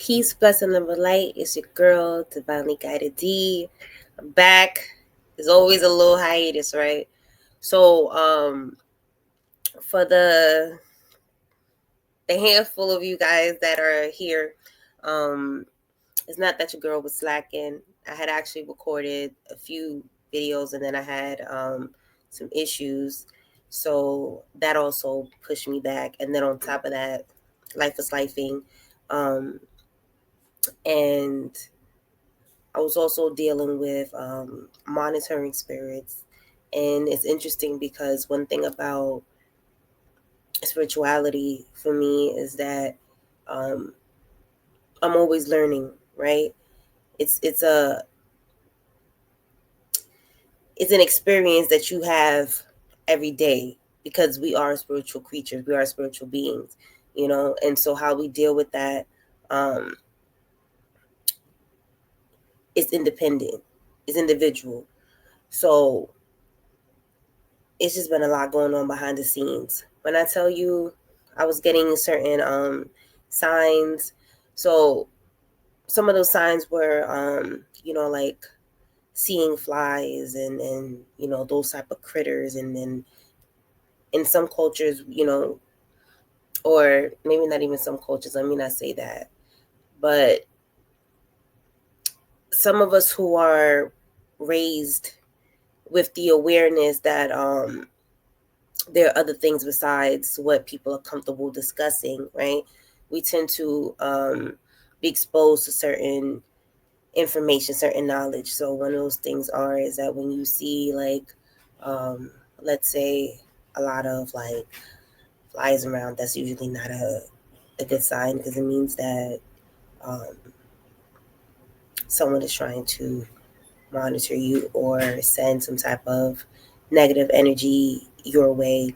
Peace, blessing, love, and light. It's your girl, Divinely Guided D. I'm back. There's always a little hiatus, right? So, for the handful of you guys that are here, um, it's not that your girl was slacking. I had actually recorded a few videos, and then I had some issues, so that also pushed me back. And then on top of that, life was lifing, and I was also dealing with monitoring spirits. And it's interesting because one thing about spirituality for me is that um, I'm always learning, right? It's it's an experience that you have every day because we are spiritual creatures, we are spiritual beings, and so how we deal with that um, is independent, is individual. So it's just been a lot going on behind the scenes. When I tell you I was getting certain signs, so some of those signs were like seeing flies and those type of critters, and then in some cultures, or maybe not even some cultures, let me not say that, but some of us who are raised with the awareness that there are other things besides what people are comfortable discussing, right? We tend to be exposed to certain information, certain knowledge. So one of those things is that when you see like, let's say, a lot of like flies around, that's usually not a good sign, because it means that um, someone is trying to monitor you or send some type of negative energy your way.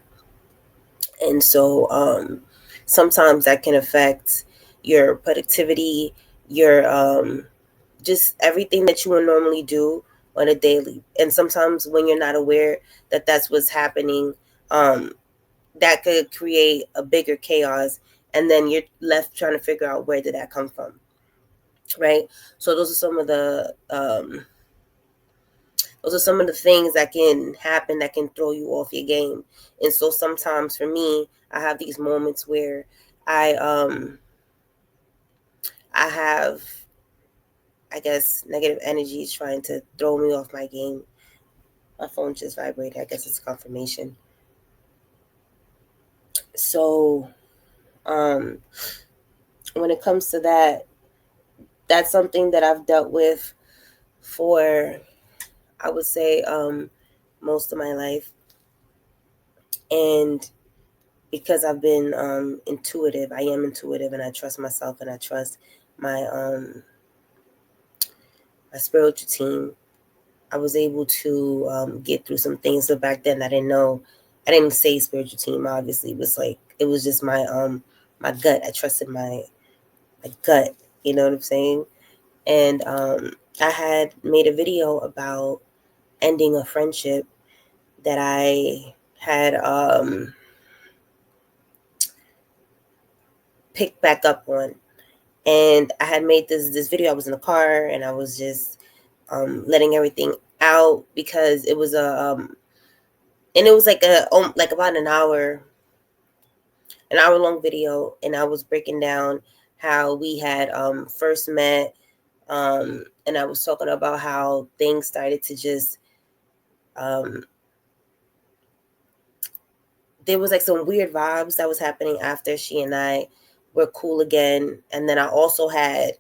And so sometimes that can affect your productivity, your just everything that you would normally do on a daily. And sometimes when you're not aware that that's what's happening, um, that could create a bigger chaos. And then you're left trying to figure out, where did that come from, right? So those are some of the things that can happen that can throw you off your game. And so sometimes for me, I have these moments where I um I have, I guess, negative energies trying to throw me off my game. My phone just vibrated. I guess it's confirmation. So um when it comes to that, that's something that I've dealt with for, I would say, most of my life. And because I've been intuitive, I am intuitive, and I trust myself, and I trust my my spiritual team. I was able to get through some things. So back then, I didn't say spiritual team. Obviously, it was just my gut. I trusted my gut. You know what I'm saying? And I had made a video about ending a friendship that I had picked back up on. And I had made this video. I was in the car, and I was just letting everything out, because it was and it was like like about an hour long video, and I was breaking down how we had first met, and I was talking about how things started to just um, there was like some weird vibes that was happening after she and I were cool again. And then I also had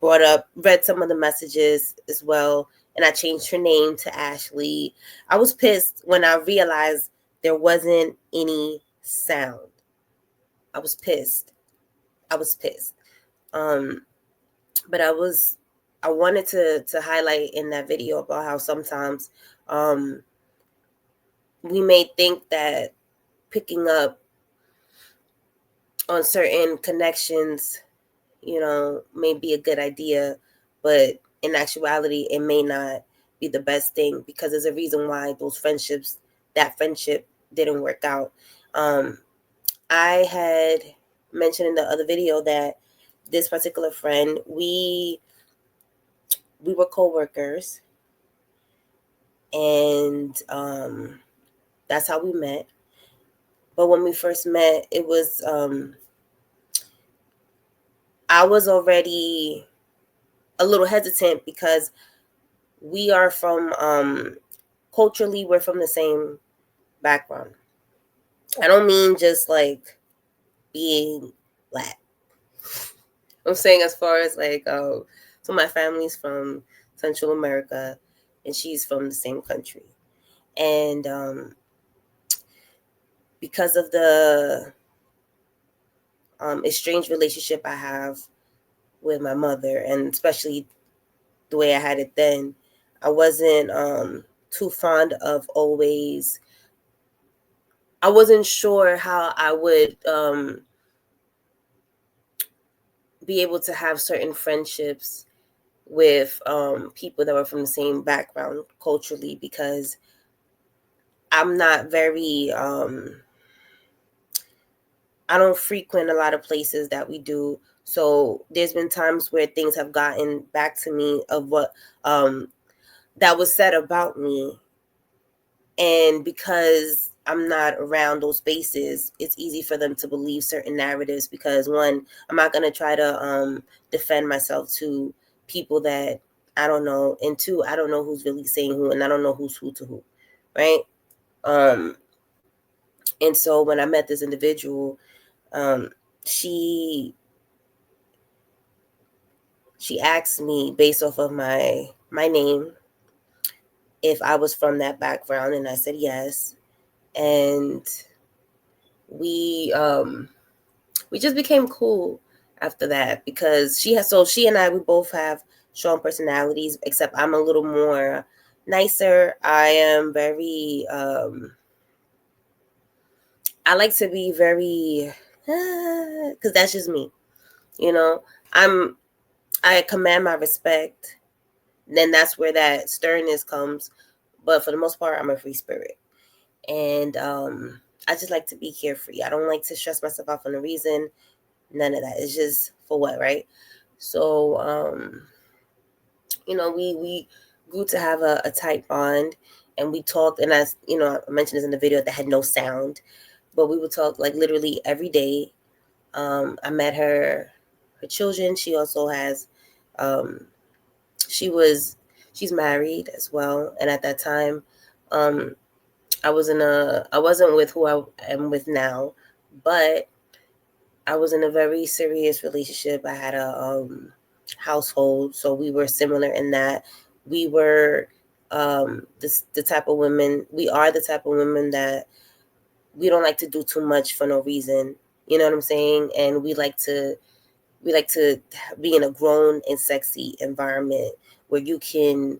read some of the messages as well, and I changed her name to Ashley. I was pissed when I realized there wasn't any sound. I was pissed. I was pissed. Um, but I wanted to highlight in that video about how sometimes um, we may think that picking up on certain connections, may be a good idea, but in actuality, it may not be the best thing, because there's a reason why that friendship didn't work out. I had mentioned in the other video that this particular friend, we were co-workers, and that's how we met. But when we first met, it was I was already a little hesitant because we are from culturally, we're from the same background. I don't mean just like being black. I'm saying as far as like, so my family's from Central America, and she's from the same country, and because of the estranged relationship I have with my mother, and especially the way I had it then, I wasn't too fond of always. I wasn't sure how I would be able to have certain friendships with people that were from the same background culturally, because I'm not very I don't frequent a lot of places that we do. So there's been times where things have gotten back to me of what that was said about me, and because I'm not around those spaces, it's easy for them to believe certain narratives, because one, I'm not going to try to defend myself to people that I don't know, and two, I don't know who's really saying who, and I don't know who's who to who, right? um and so when I met this individual, um she asked me based off of my name if I was from that background, and I said yes. And we we just became cool after that, because she and I, we both have strong personalities, except I'm a little more nicer. I am very I like to be very because that's just me, you know. I command my respect, then that's where that sternness comes. But for the most part, I'm a free spirit, and I just like to be carefree. I don't like to stress myself out for no reason. None of that. It's just for what, right? So, we grew to have a tight bond, and we talked. And as you know, I mentioned this in the video that had no sound, but we would talk like literally every day. I met her children. She also has, um, she was, she's married as well. And at that time, um, I wasn't with who I am with now, but I was in a very serious relationship. I had a household, so we were similar in that we were the type of women. We are the type of women that we don't like to do too much for no reason. You know what I'm saying? And we like to be in a grown and sexy environment where you can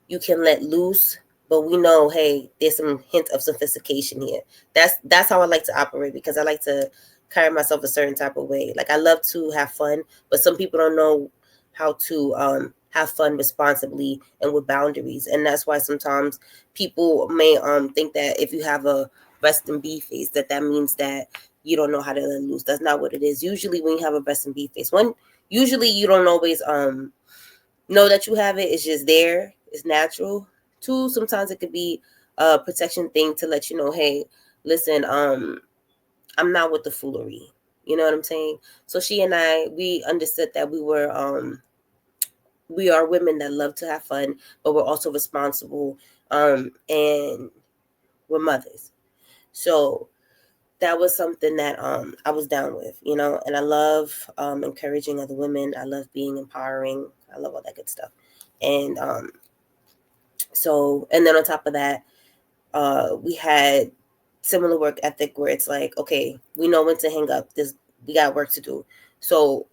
let loose, but we know, hey, there's some hint of sophistication here. That's how I like to operate, because I like to carry myself a certain type of way. Like, I love to have fun, but some people don't know how to have fun responsibly and with boundaries, and that's why sometimes people may think that if you have a rest and be face, that means that you don't know how to let loose. That's not what it is. Usually, when you have a rest and be face, usually you don't always know that you have it. It's just there. It's natural. Two, sometimes it could be a protection thing to let you know, hey, listen, I'm not with the foolery. You know what I'm saying? So she and I, we understood that we are women that love to have fun, but we're also responsible, and we're mothers. So that was something that I was down with, and I love encouraging other women. I love being empowering. I love all that good stuff. And and then on top of that, we had similar work ethic where it's like, okay, we know when to hang up. We got work to do. So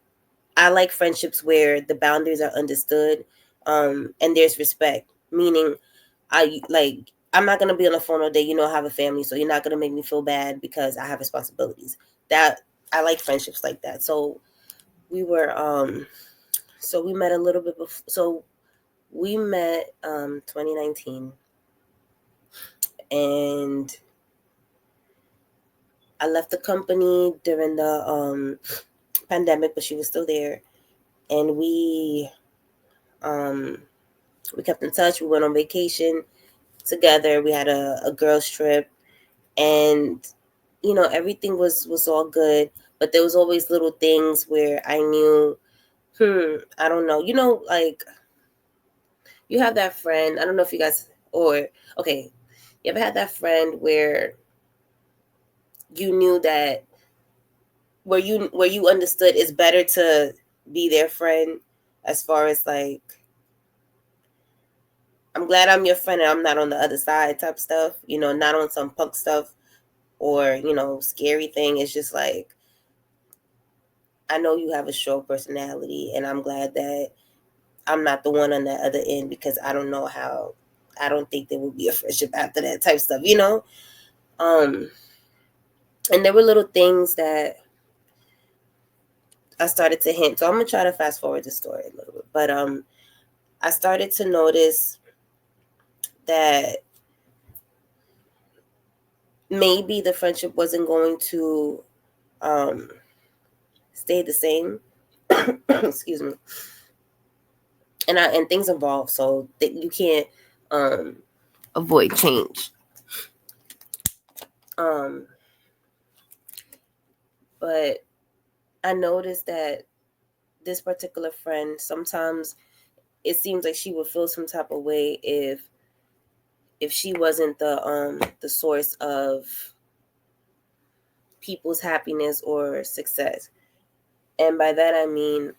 I like friendships where the boundaries are understood, and there's respect. Meaning, I'm not gonna be on the phone all day. I have a family, so you're not gonna make me feel bad because I have responsibilities. That I like friendships like that. So we were so we met a little bit before. So we met 2019, and I left the company during the pandemic, but she was still there. And we kept in touch. We went on vacation together. We had a girls trip, and everything was all good. But there was always little things where I knew, I don't know. Like, you have that friend. I don't know if you guys, or okay, you ever had that friend where you knew that, where you understood it's better to be their friend, as far as like, I'm glad I'm your friend and I'm not on the other side type stuff, not on some punk stuff or, scary thing. It's just like, I know you have a strong personality, and I'm glad that I'm not the one on the other end, because I don't think there will be a friendship after that type stuff. And there were little things that I started to hint. So I'm gonna try to fast forward the story a little bit. But I started to notice that maybe the friendship wasn't going to stay the same. Excuse me. And things evolve, so that you can't avoid change. But I noticed that this particular friend, sometimes it seems like she would feel some type of way if she wasn't the source of people's happiness or success. And by that I mean,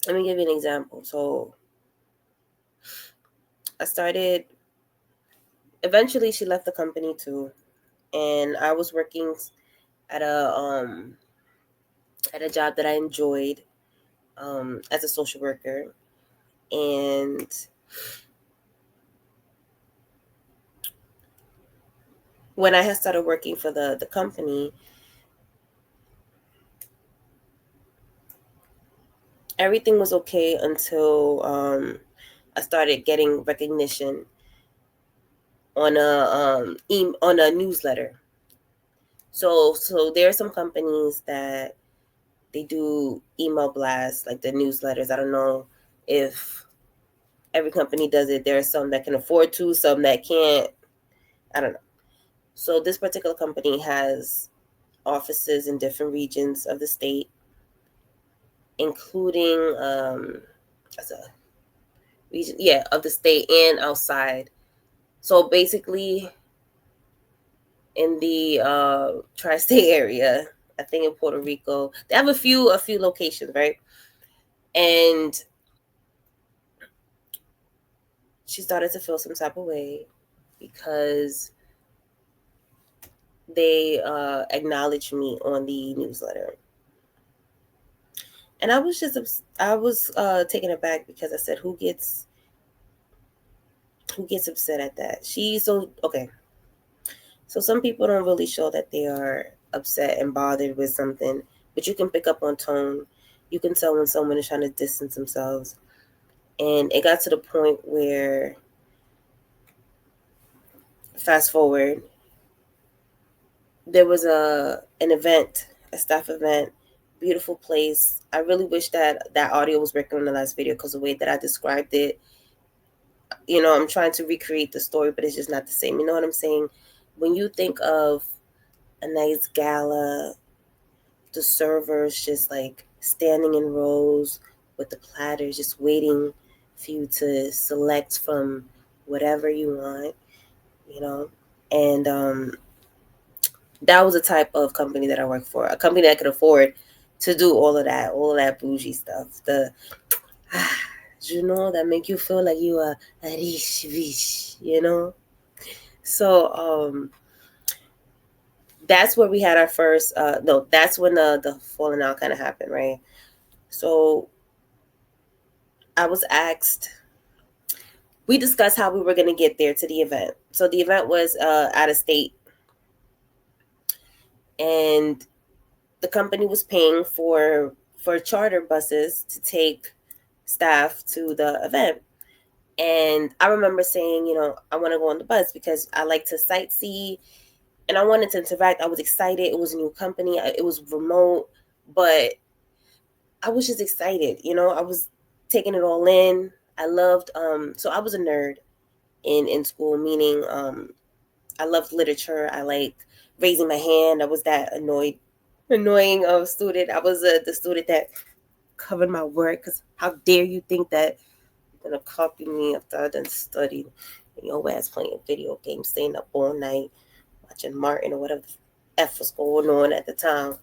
let me give you an example. So eventually she left the company too, and I was working at a job that I enjoyed, as a social worker. And when I had started working for the company, everything was okay until I started getting recognition on a newsletter. So there are some companies that they do email blasts, like the newsletters. I don't know if every company does it. There are some that can afford to, some that can't. I don't know. So this particular company has offices in different regions of the state, including as a region, yeah, of the state and outside. So basically, in the tri-state area, I think in Puerto Rico, they have a few locations, right? And she started to feel some type of way because they acknowledged me on the newsletter. And I was taken aback, because I said, who gets upset at that? Okay. So some people don't really show that they are upset and bothered with something, but you can pick up on tone. You can tell when someone is trying to distance themselves. And it got to the point where, fast forward, there was an event, a staff event, beautiful place. I really wish that audio was working on the last video, because the way that I described it, I'm trying to recreate the story, but it's just not the same. You know what I'm saying? When you think of a nice gala, the servers just like standing in rows with the platters, just waiting for you to select from whatever you want, you know? And that was a type of company that I worked for, a company that could afford to do all of that bougie stuff. That make you feel like you are rich. So that's where we had our first no, that's when the falling out kind of happened, right? So I was asked, we discussed how we were going to get there to the event. So the event was out of state, and the company was paying for charter buses to take staff to the event. And I remember saying, I want to go on the bus because I like to sightsee and I wanted to interact. I was excited. It was a new company. It was remote, But I was just excited, I was taking it all in. I loved so I was a nerd in school, meaning I loved literature. I like raising my hand. I was that annoying student. I was the student that covered my work, because how dare you think that you're gonna copy me after I done studied, and your ass playing video games, staying up all night watching Martin or whatever the F was going on at the time.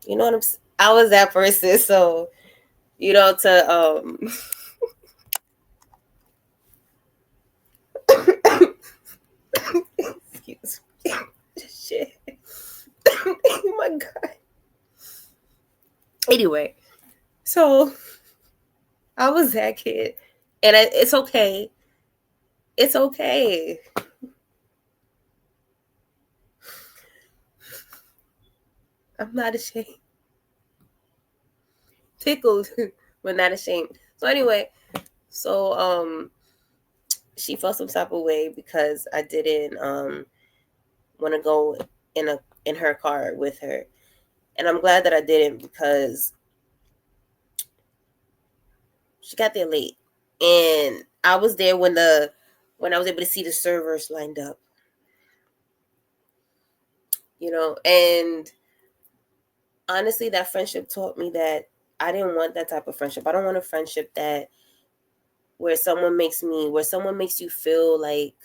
You know what I'm saying? I was that person. So, to excuse me. Shit. Oh my god. Anyway, so I was that kid, and it's okay. It's okay. I'm not ashamed. Tickled, but not ashamed. So anyway, she felt some type of way because I didn't want to go in her car with her, and I'm glad that I didn't, because she got there late, and I was there when I was able to see the servers lined up, and honestly, that friendship taught me that I didn't want that type of friendship. I don't want a friendship where someone makes you feel like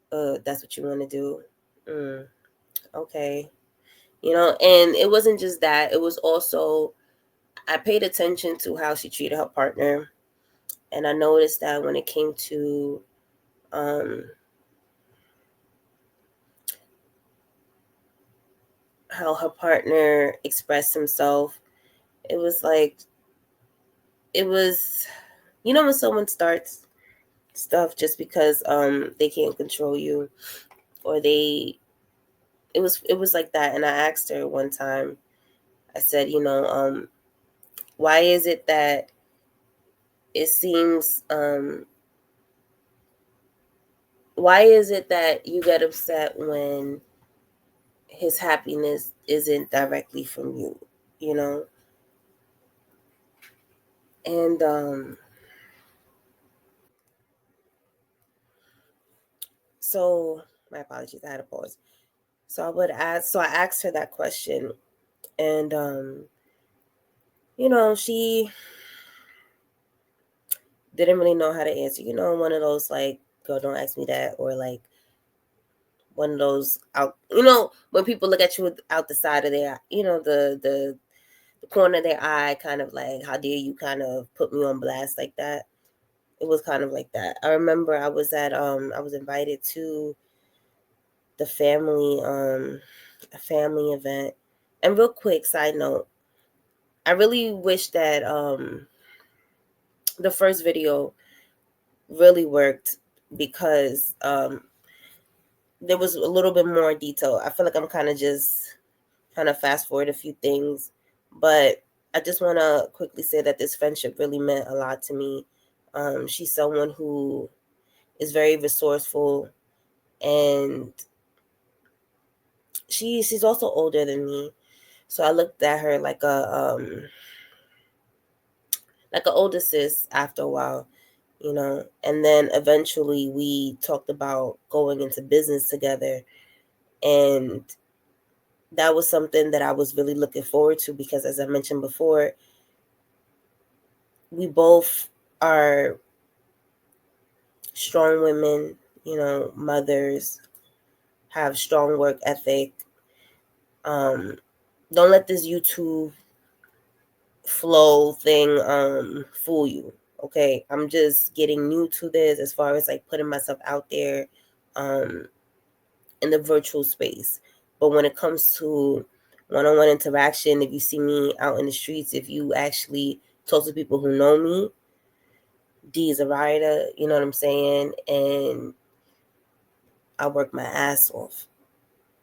that's what you want to do. Okay. And it wasn't just that. It was also, I paid attention to how she treated her partner. And I noticed that when it came to how her partner expressed himself, it was like, when someone starts stuff just because they can't control you, or it was like that. And I asked her one time, I said, why is it that it seems why is it that you get upset when his happiness isn't directly from you, and so my apologies, I had a pause. So I asked her that question, and she didn't really know how to answer. One of those like, girl, don't ask me that, or like one of those out, when people look at you out the side of their, the corner of their eye, kind of like, how dare you kind of put me on blast like that. It was kind of like that. I remember I was invited to the a family event. And real quick side note, I really wish that the first video really worked, because there was a little bit more detail. I feel like I'm kind of just trying to fast forward a few things, but I just want to quickly say that this friendship really meant a lot to me. She's someone who is very resourceful, and she's also older than me, so I looked at her like an older sis after a while, and then eventually we talked about going into business together, and that was something that I was really looking forward to, because as I mentioned before, we both are strong women, mothers, have strong work ethic. Don't let this YouTube flow thing fool you. Okay, I'm just getting new to this, as far as like putting myself out there in the virtual space. But when it comes to one-on-one interaction, if you see me out in the streets, if you actually talk to people who know me, D is a rider, you know what I'm saying? And I work my ass off,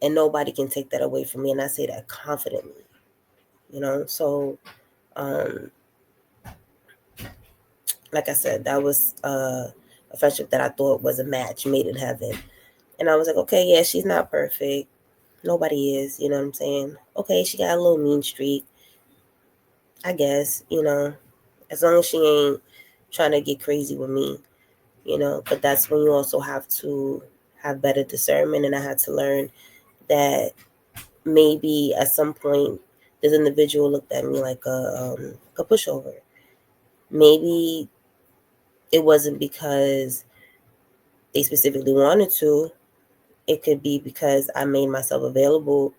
and nobody can take that away from me. And I say that confidently, So, like I said, that was a friendship that I thought was a match made in heaven. And I was like, okay, yeah, she's not perfect. Nobody is, you know what I'm saying? Okay, she got a little mean streak. I guess, as long as she ain't trying to get crazy with me, but that's when you also have to have better discernment. And I had to learn that maybe at some point this individual looked at me like a pushover. Maybe it wasn't because they specifically wanted to. It could be because I made myself available.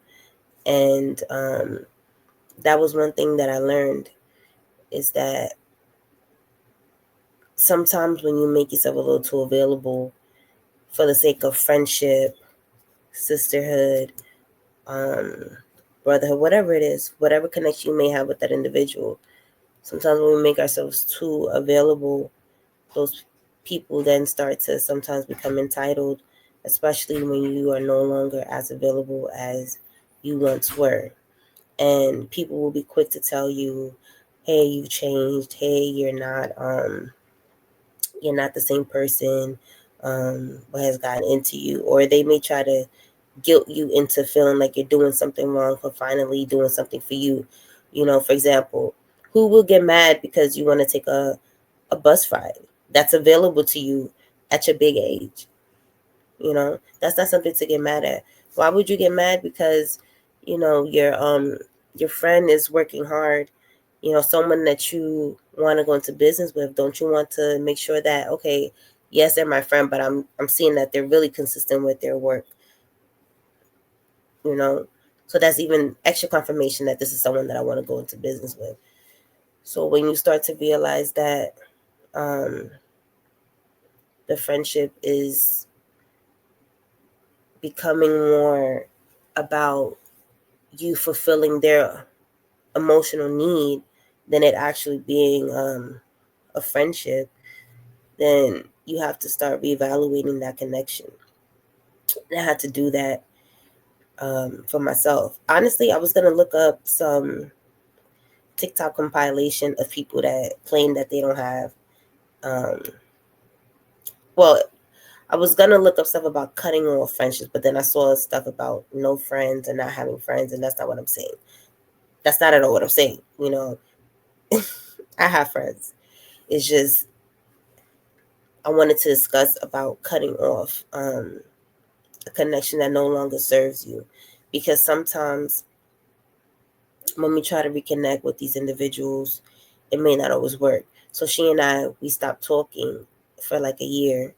And that was one thing that I learned, is that sometimes when you make yourself a little too available for the sake of friendship, sisterhood, um, brotherhood, whatever it is, whatever connection you may have with that individual, sometimes when we make ourselves too available, those people then start to sometimes become entitled, especially when you are no longer as available as you once were. And people will be quick to tell you, hey, you've changed. Hey, you're not the same person. What has gotten into you? Or they may try to guilt you into feeling like you're doing something wrong for finally doing something for you. For example, who will get mad because you want to take a bus ride that's available to you at your big age? That's not something to get mad at. Why would you get mad because your friend is working hard, someone that you want to go into business with? Don't you want to make sure that, okay, yes, they're my friend, but I'm seeing that they're really consistent with their work, so that's even extra confirmation that this is someone that I want to go into business with. So when you start to realize that um, the friendship is becoming more about you fulfilling their emotional need than it actually being a friendship, then you have to start reevaluating that connection. And I had to do that for myself. Honestly, I was going to look up some TikTok compilation of people that claim that they don't have, um, well, I was going to look up stuff about cutting off friendships, but then I saw stuff about no friends and not having friends, and that's not what I'm saying. That's not at all what I'm saying. I have friends. It's just I wanted to discuss about cutting off a connection that no longer serves you, because sometimes when we try to reconnect with these individuals, it may not always work. So she and we stopped talking for like a year,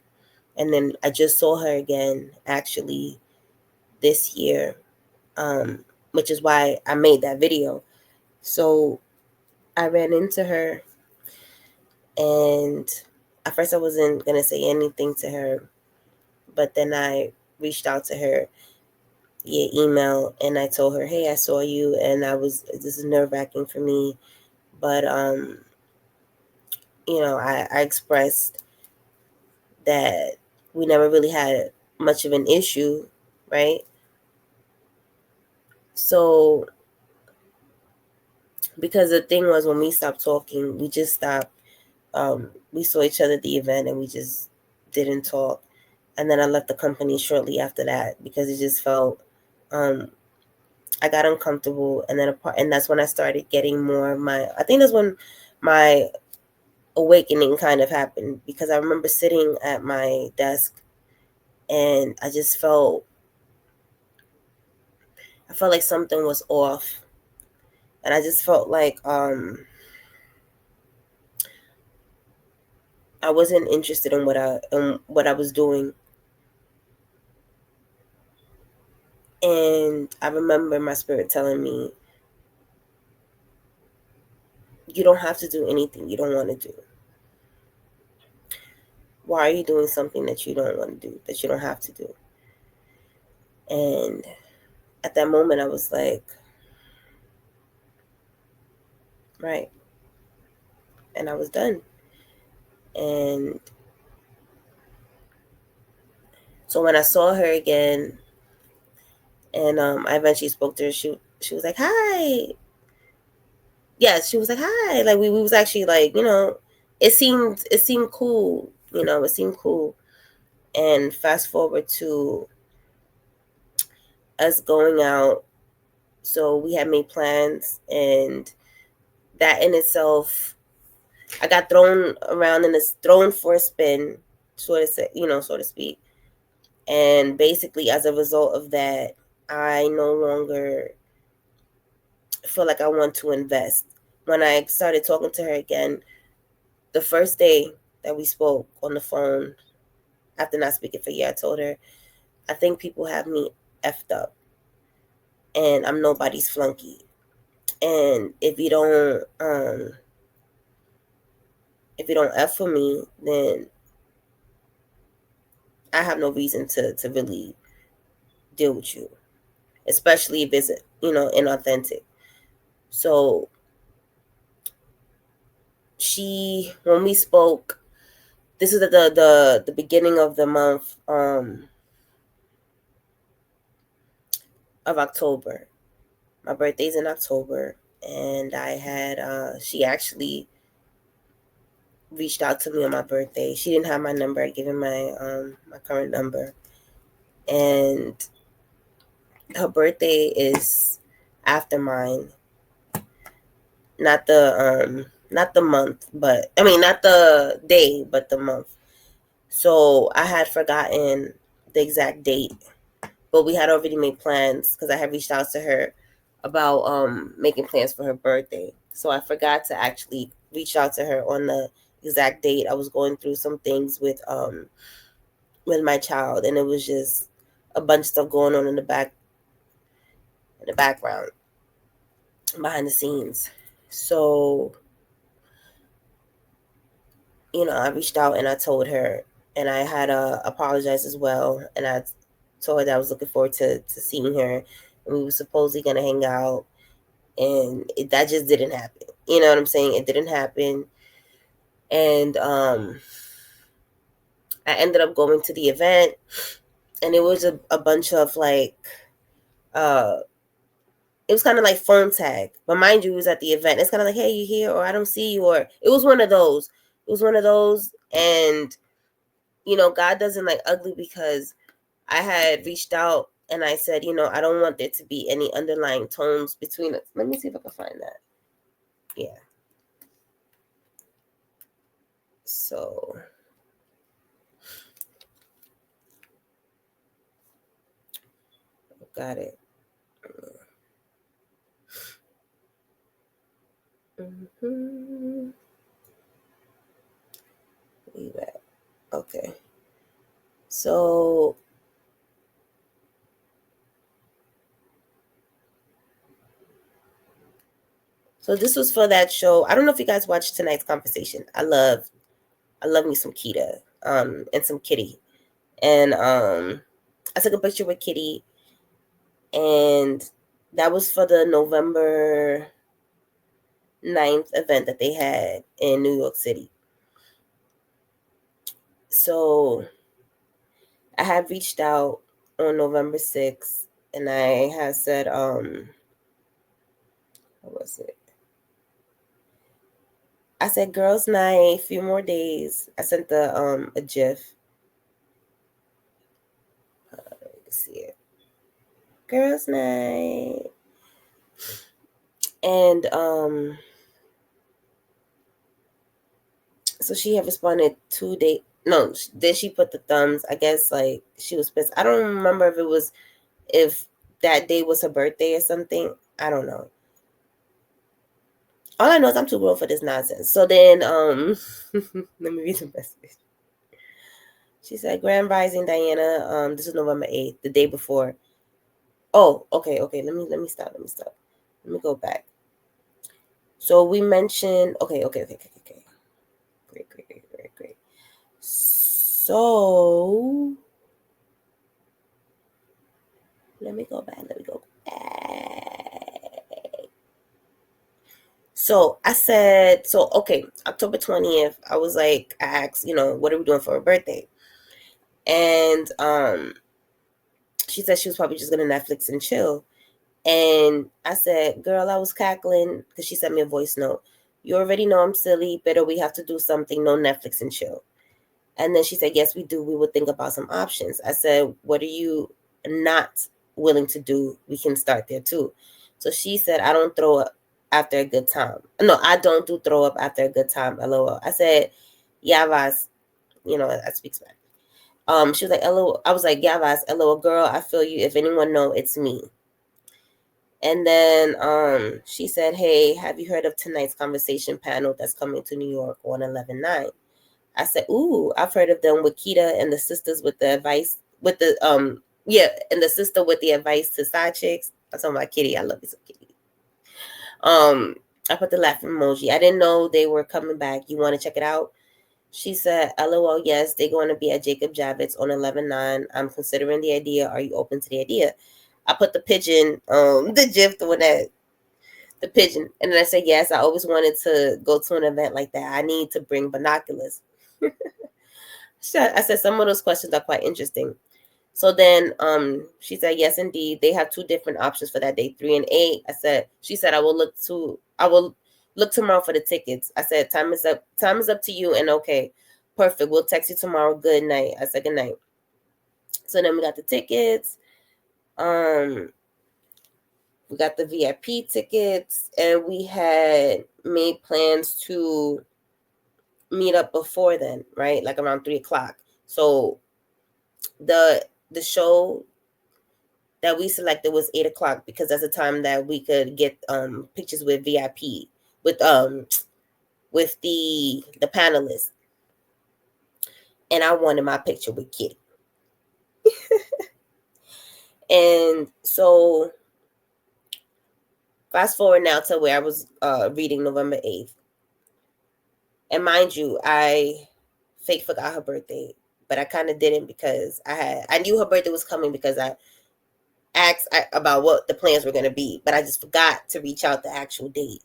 and then I just saw her again actually this year, which is why I made that video. So I ran into her, and at first I wasn't gonna say anything to her, but then I reached out to her via email, and I told her, hey, I saw you, and this is nerve-wracking for me, but I expressed that we never really had much of an issue, right? So because the thing was, when we stopped talking, we just stopped. We saw each other at the event, and we just didn't talk. And then I left the company shortly after that because it just felt, I got uncomfortable. And then and that's when I started getting more of I think that's when my awakening kind of happened, because I remember sitting at my desk, and I felt like something was off, and I just felt like I wasn't interested in what I was doing. And I remember my spirit telling me, you don't have to do anything you don't want to do. Why are you doing something that you don't want to do, that you don't have to do? And at that moment, I was like, right. And I was done. And so when I saw her again, and I eventually spoke to her, she was like, hi. Yeah, she was like, hi. Like we was actually like, it seemed cool. It seemed cool. And fast forward to us going out. So we had made plans, and that in itself, I got thrown around and it's thrown for a spin, so to speak. And basically, as a result of that, I no longer feel like I want to invest. When I started talking to her again, the first day that we spoke on the phone, after not speaking for a year, I told her, I think people have me effed up, and I'm nobody's flunky. And if you don't F for me, then I have no reason to really deal with you, especially if it's, inauthentic. So when we spoke, this is the beginning of the month of October. My birthday's in October, and she actually reached out to me on my birthday. She didn't have my number. I gave her my current number, and her birthday is after mine. Not the month, but I mean not the day, but the month. So I had forgotten the exact date, but we had already made plans because I had reached out to her about making plans for her birthday. So I forgot to actually reach out to her on the exact date. I was going through some things with my child, and it was just a bunch of stuff going on in the background, behind the scenes. So, I reached out and I told her, and I had apologized as well, and I told her that I was looking forward to seeing her, and we were supposedly gonna hang out, and that just didn't happen. You know what I'm saying? It didn't happen, and I ended up going to the event, and it was a bunch of like uh it was kind of like phone tag, but mind you, it was at the event. It's kind of like, hey, you here, or I don't see you, or it was one of those. It was one of those, and God doesn't like ugly, because I had reached out and I said, I don't want there to be any underlying tones between us. Let me see if I can find that. Yeah. So got it. Mm-hmm. Leave that. Okay. So this was for that show. I don't know if you guys watched tonight's conversation. I love me some Kita, and some Kitty. And I took a picture with Kitty, and that was for the November 9th event that they had in New York City. So I had reached out on November 6th, and I had said, what was it? I said, girls' night, few more days. I sent a GIF. You can see it. Girls' night. And so she had responded 2 days. No, then she put the thumbs. I guess like she was pissed. I don't remember if that day was her birthday or something. I don't know. All I know is I'm too grown for this nonsense. So then let me read the message. She said, Grand Rising Diana, this is November 8th, the day before. Oh, okay. Let me stop. Let me go back. So we mentioned okay. Great. So let me go back. So I said, okay, October 20th, I was like, I asked, what are we doing for her birthday? And she said she was probably just gonna Netflix and chill. And I said, girl, I was cackling because she sent me a voice note. You already know I'm silly, but we have to do something, no Netflix and chill. And then she said, yes, we do. We would think about some options. I said, what are you not willing to do? We can start there too. So she said, I don't throw after a good time. No, I don't do throw up after a good time. LOL. I said, Yavas, I speak Spanish. She was like, LOL. I was like, Yavas, LOL, girl, I feel you. If anyone know, it's me. And then she said, hey, have you heard of tonight's conversation panel that's coming to New York on 11/9? I said, ooh, I've heard of them with Keita and the sisters with the advice, with the, and the sister with the advice to side chicks. I'm talking about Kitty. I love you some Kitty. I put the laughing emoji. I didn't know they were coming back. You want to check it out? She said, LOL, yes, they're going to be at Jacob Javits on 11/9. I'm considering the idea. Are you open to the idea? I put the pigeon, the gif, the pigeon. And then I said, yes, I always wanted to go to an event like that. I need to bring binoculars. I said, some of those questions are quite interesting. So then she said, yes, indeed. They have 2 different options for that day, 3 and 8. She said, I will look tomorrow for the tickets. I said, time is up to you. And okay, perfect. We'll text you tomorrow. Good night. I said, good night. So then we got the tickets. We got the VIP tickets, and we had made plans to meet up before then, right? Like around 3:00. So the show that we selected was 8:00 because that's the time that we could get pictures with VIP with the panelists. And I wanted my picture with Kitty. And so fast forward now to where I was reading November 8th. And mind you, I fake forgot her birthday, but I kind of didn't because I knew her birthday was coming because I asked about what the plans were going to be, but I just forgot to reach out the actual date.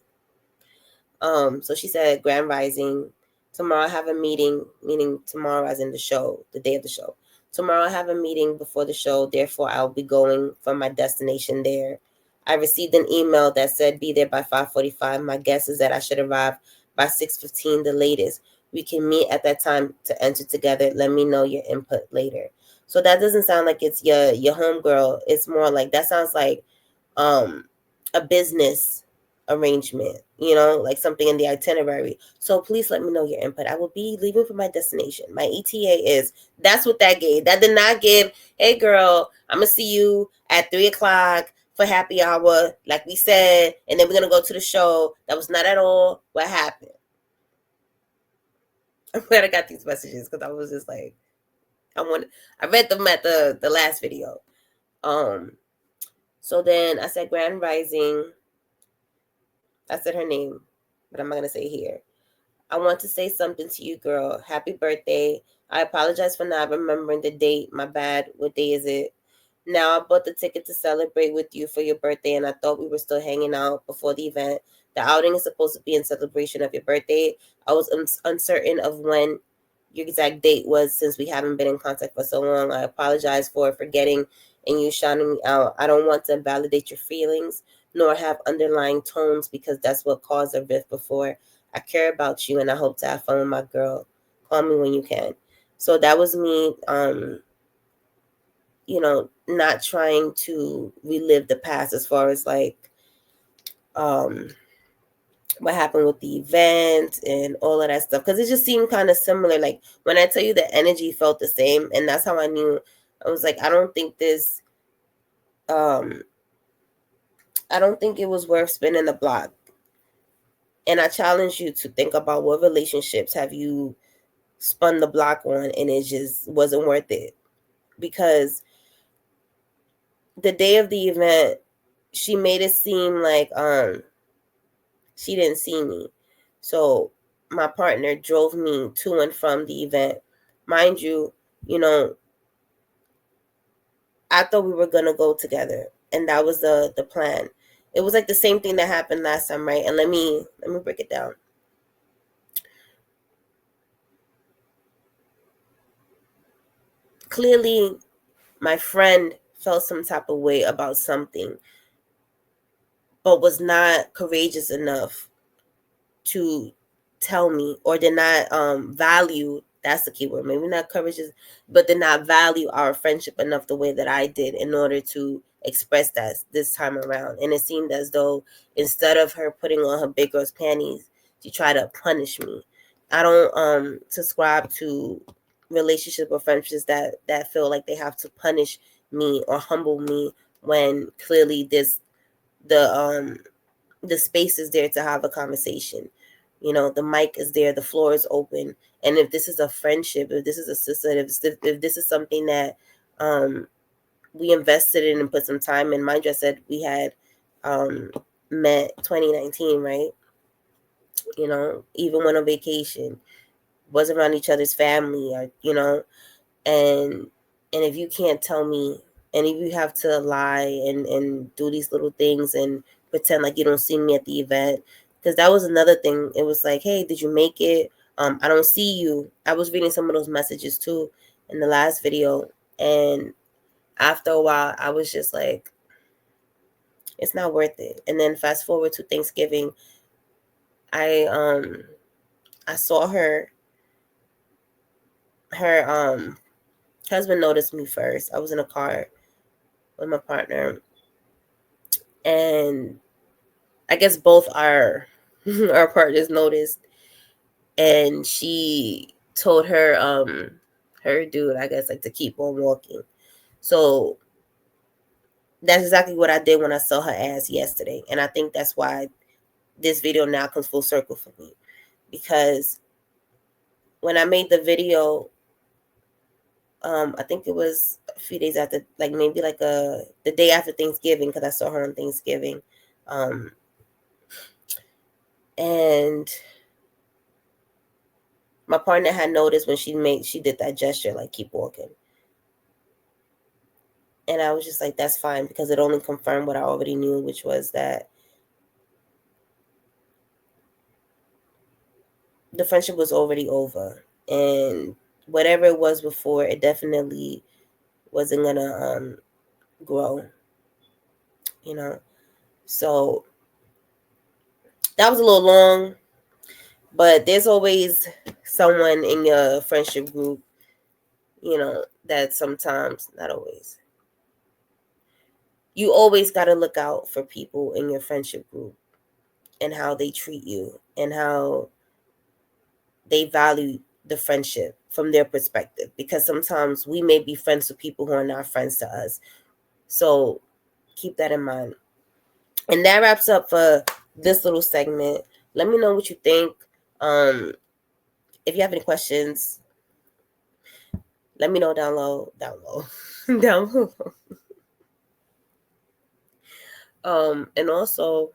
So she said, Grand Rising, tomorrow I have a meeting, meaning tomorrow as in the show, the day of the show. Tomorrow I have a meeting before the show, therefore I'll be going from my destination there. I received an email that said be there by 5:45. My guess is that I should arrive by 6:15 the latest. We can meet at that time to enter together. Let me know your input later. So that doesn't sound like it's your homegirl. It's more like that sounds like a business arrangement, like something in the itinerary. So please let me know your input. I will be leaving for my destination. My ETA is, that's what that gave. That did not give, hey girl, I'm going to see you at 3:00 for happy hour, like we said, and then we're going to go to the show. That was not at all what happened. I'm glad I got these messages because I was just like, I read them at the last video. So then I said, Grand Rising. I said her name, but I'm not going to say here. I want to say something to you, girl. Happy birthday. I apologize for not remembering the date. My bad. What day is it? Now I bought the ticket to celebrate with you for your birthday, and I thought we were still hanging out before the event. The outing is supposed to be in celebration of your birthday. I was uncertain of when your exact date was since we haven't been in contact for so long. I apologize for forgetting and you shouting me out. I don't want to invalidate your feelings nor have underlying tones because that's what caused a rift before. I care about you and I hope to have fun with my girl. Call me when you can. So that was me, not trying to relive the past as far as like what happened with the event and all of that stuff. Because it just seemed kind of similar. Like when I tell you the energy felt the same, and that's how I knew. I was like, I don't think it was worth spinning the block. And I challenge you to think about what relationships have you spun the block on and it just wasn't worth it. Because the day of the event, she made it seem like she didn't see me. So my partner drove me to and from the event. Mind you, I thought we were going to go together. And that was the plan. It was like the same thing that happened last time, right? And let me break it down. Clearly, my friend felt some type of way about something, but was not courageous enough to tell me, or did not value, that's the key word, maybe not courageous, but did not value our friendship enough the way that I did in order to express that this time around. And it seemed as though instead of her putting on her big girl's panties, she tried to punish me. I don't subscribe to relationships or friendships that feel like they have to punish me or humble me when clearly the space is there to have a conversation. You know, the mic is there, the floor is open. And if this is a friendship, if this is a sister, if this is something that we invested in and put some time in, mind you, I said we had met 2019, right? You know, even went on vacation, was around each other's family, or you know, and if you can't tell me, and if you have to lie and do these little things and pretend like you don't see me at the event, because that was another thing. It was like, hey, did you make it? I don't see you. I was reading some of those messages too in the last video, and after a while I was just like, it's not worth it. And then fast forward to Thanksgiving, I saw her husband noticed me first. I was in a car with my partner, and I guess both our partners noticed, and she told her dude, I guess, like, to keep on walking. So that's exactly what I did when I saw her ass yesterday. And I think that's why this video now comes full circle for me, because when I made the video, I think it was a few days after, like maybe like the day after Thanksgiving, because I saw her on Thanksgiving. And my partner had noticed when she did that gesture, like, keep walking. And I was just like, that's fine, because it only confirmed what I already knew, which was that the friendship was already over. And whatever it was before, it definitely wasn't gonna grow, you know. So that was a little long, but there's always someone in your friendship group, you know, that sometimes, not always, you always got to look out for people in your friendship group and how they treat you and how they value the friendship from their perspective, because sometimes we may be friends with people who are not friends to us. So keep that in mind. And that wraps up for this little segment. Let me know what you think. If you have any questions, let me know down low. Down low. And also,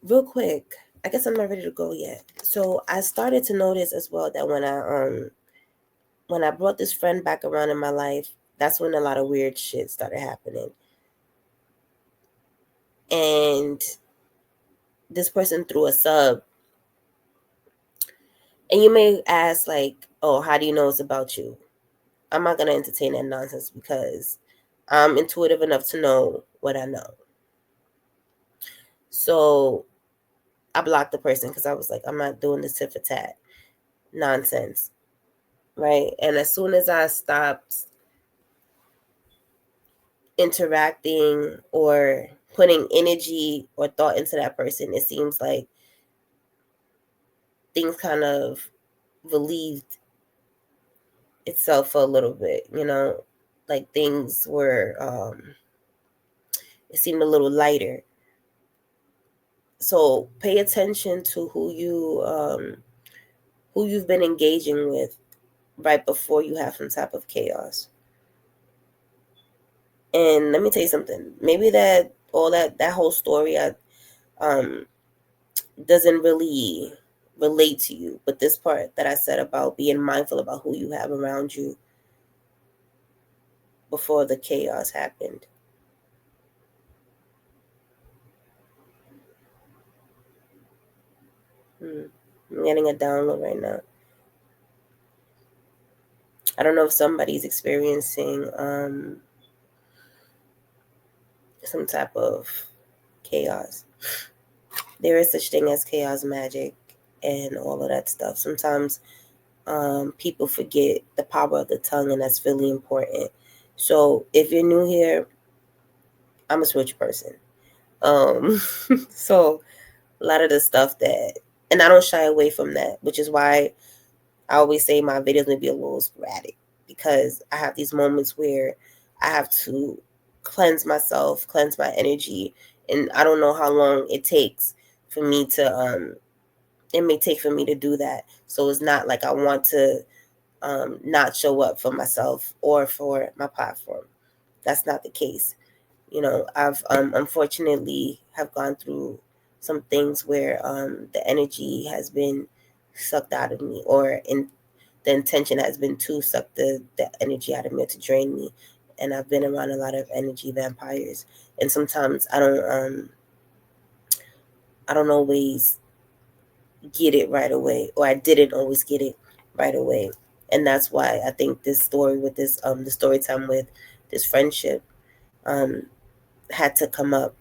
real quick, I guess I'm not ready to go yet. So I started to notice as well that when I brought this friend back around in my life, that's when a lot of weird shit started happening. And this person threw a sub. And you may ask, like, oh, how do you know it's about you? I'm not going to entertain that nonsense, because I'm intuitive enough to know what I know. So I blocked the person, because I was like, I'm not doing this tit for tat nonsense. Right? And as soon as I stopped interacting or putting energy or thought into that person, it seems like things kind of relieved itself for a little bit, you know, like things were it seemed a little lighter. So pay attention to who you've been engaging with right before you have some type of chaos. And let me tell you something, maybe that whole story doesn't really relate to you, but this part that I said about being mindful about who you have around you before the chaos happened. I'm getting a download right now. I don't know if somebody's experiencing some type of chaos. There is such thing as chaos magic and all of that stuff. Sometimes people forget the power of the tongue, and that's really important. So if you're new here, I'm a spiritual person. So a lot of the stuff that, and I don't shy away from that, which is why I always say my videos may be a little sporadic, because I have these moments where I have to cleanse myself, cleanse my energy, and I don't know how long it takes for me to it may take for me to do that. So it's not like I want to not show up for myself or for my platform. That's not the case. You know, I've unfortunately have gone through some things where the energy has been sucked out of me, or in the intention has been to suck the energy out of me, to drain me. And I've been around a lot of energy vampires, and sometimes I don't always get it right away, or I didn't always get it right away. And that's why I think this story with this the story time with this friendship um had to come up.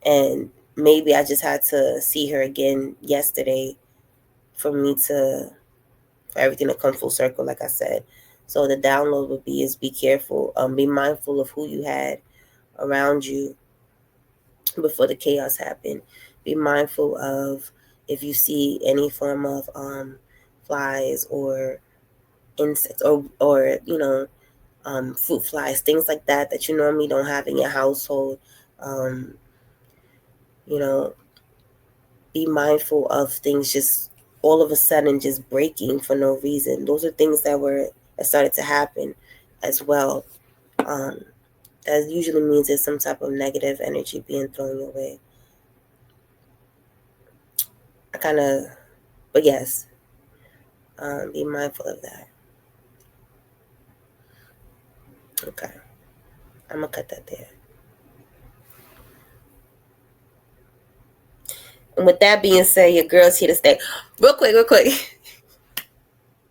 And maybe I just had to see her again yesterday for me to, for everything to come full circle, like I said. So the download would be is be careful, be mindful of who you had around you before the chaos happened. Be mindful of if you see any form of flies or insects, or fruit flies, things like that that you normally don't have in your household. Um, you know, be mindful of things just all of a sudden just breaking for no reason. Those are things that started to happen as well. Um, that usually means there's some type of negative energy being thrown your way. I kind of, but yes, be mindful of that. Okay, I'm gonna cut that there. And with that being said, your girl's here to stay. Real quick.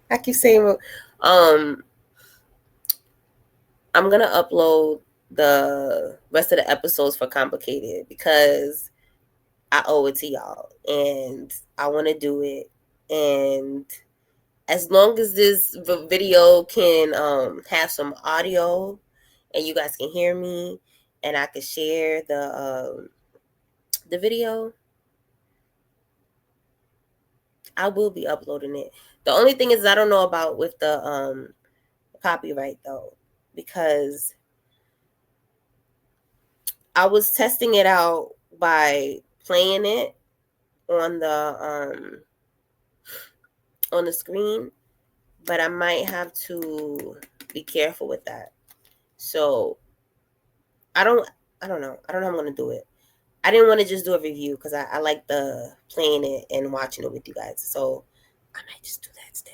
I keep saying, um, I'm gonna upload the rest of the episodes for Complicated because I owe it to y'all, and I want to do it. And as long as this video can have some audio, and you guys can hear me, and I can share the video, I will be uploading it. The only thing is I don't know about with the copyright though, because I was testing it out by playing it on the screen, but I might have to be careful with that. So I don't I don't know. I don't know how I'm gonna do it. I didn't want to just do a review because I like the playing it and watching it with you guys. So I might just do that still.